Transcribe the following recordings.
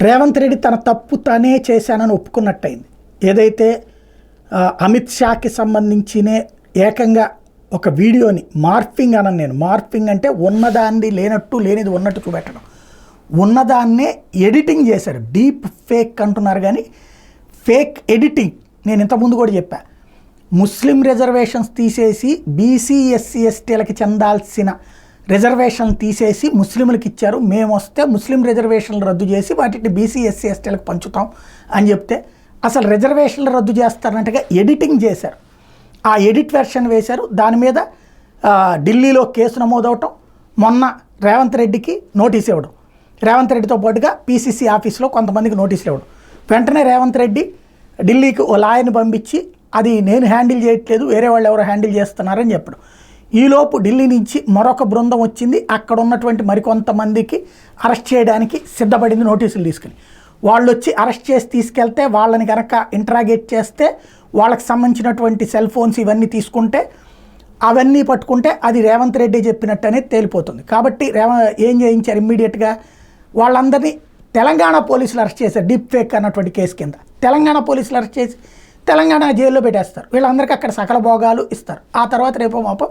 రేవంత్ రెడ్డి తన తప్పు తనే చేశానని ఒప్పుకున్నట్టయింది. ఏదైతే అమిత్ షాకి సంబంధించిన ఏకంగా ఒక వీడియోని మార్ఫింగ్ అనను నేను. మార్ఫింగ్ అంటే ఉన్నదాన్ని లేనట్టు లేనిది ఉన్నట్టు చూపెట్టడం. ఉన్నదాన్నే ఎడిటింగ్ చేశారు. డీప్ ఫేక్ అంటున్నారు కానీ ఫేక్ ఎడిటింగ్. నేను ఇంతకుముందు కూడా చెప్పా, ముస్లిం రిజర్వేషన్స్ తీసేసి బీసీ ఎస్సీ ఎస్టీలకి చెందాల్సిన రిజర్వేషన్లు తీసేసి ముస్లింలకు ఇచ్చారు. మేము వస్తే ముస్లిం రిజర్వేషన్లు రద్దు చేసి వాటిని బీసీ ఎస్సీ ఎస్టీలకు పంచుతాం అని చెప్తే అసలు రిజర్వేషన్లు రద్దు చేస్తారన్నట్టుగా ఎడిటింగ్ చేశారు. ఆ ఎడిట్ వెర్షన్ వేశారు. దాని మీద ఢిల్లీలో కేసు నమోదవటం, మొన్న రేవంత్ రెడ్డికి నోటీస్ ఇవ్వడం, రేవంత్ రెడ్డితో పాటుగా పీసీసీ ఆఫీస్లో కొంతమందికి నోటీసులు ఇవ్వడం. వెంటనే రేవంత్ రెడ్డి ఢిల్లీకి ఓ లాయర్ని పంపించి అది నేను హ్యాండిల్ చేయట్లేదు, వేరే వాళ్ళు ఎవరో హ్యాండిల్ చేస్తున్నారని చెప్పడం. ఈలోపు ఢిల్లీ నుంచి మరొక బృందం వచ్చింది. అక్కడ ఉన్నటువంటి మరికొంతమందికి అరెస్ట్ చేయడానికి సిద్ధపడింది నోటీసులు తీసుకుని. వాళ్ళు వచ్చి అరెస్ట్ చేసి తీసుకెళ్తే వాళ్ళని కనుక ఇంటరాగేట్ చేస్తే వాళ్ళకి సంబంధించినటువంటి సెల్ ఫోన్స్ ఇవన్నీ తీసుకుంటే అవన్నీ పట్టుకుంటే అది రేవంత్ రెడ్డి చెప్పినట్టు అనేది తేలిపోతుంది. కాబట్టి ఏం చేయించారు ఇమ్మీడియట్గా వాళ్ళందరినీ తెలంగాణ పోలీసులు అరెస్ట్ చేశారు. డీప్ ఫేక్ అన్నటువంటి కేసు కింద తెలంగాణ పోలీసులు అరెస్ట్ చేసి తెలంగాణ జైల్లో పెట్టేస్తారు. వీళ్ళందరికీ అక్కడ సకల భోగాలు ఇస్తారు. ఆ తర్వాత రేపో మాపో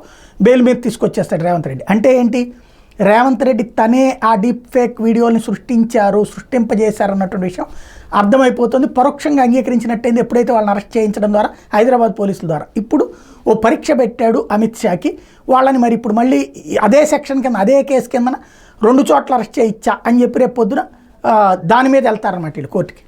బెయిల్ మీద తీసుకొచ్చేస్తాడు రేవంత్ రెడ్డి. అంటే ఏంటి, రేవంత్ రెడ్డి తనే ఆ డీప్ ఫేక్ వీడియోని సృష్టింపజేశారు అన్నటువంటి విషయం అర్థమైపోతుంది. పరోక్షంగా అంగీకరించినట్టయింది ఎప్పుడైతే వాళ్ళని అరెస్ట్ చేయించడం ద్వారా హైదరాబాద్ పోలీసుల ద్వారా. ఇప్పుడు ఓ పరీక్ష పెట్టాడు అమిత్ షాకి. వాళ్ళని మరి ఇప్పుడు మళ్ళీ అదే సెక్షన్ కింద అదే కేసు కిందన 2 చోట్ల అరెస్ట్ చేయించా అని చెప్పి రేపు పొద్దున దాని మీద వెళ్తారన్నమాట వీళ్ళు కోర్టుకి.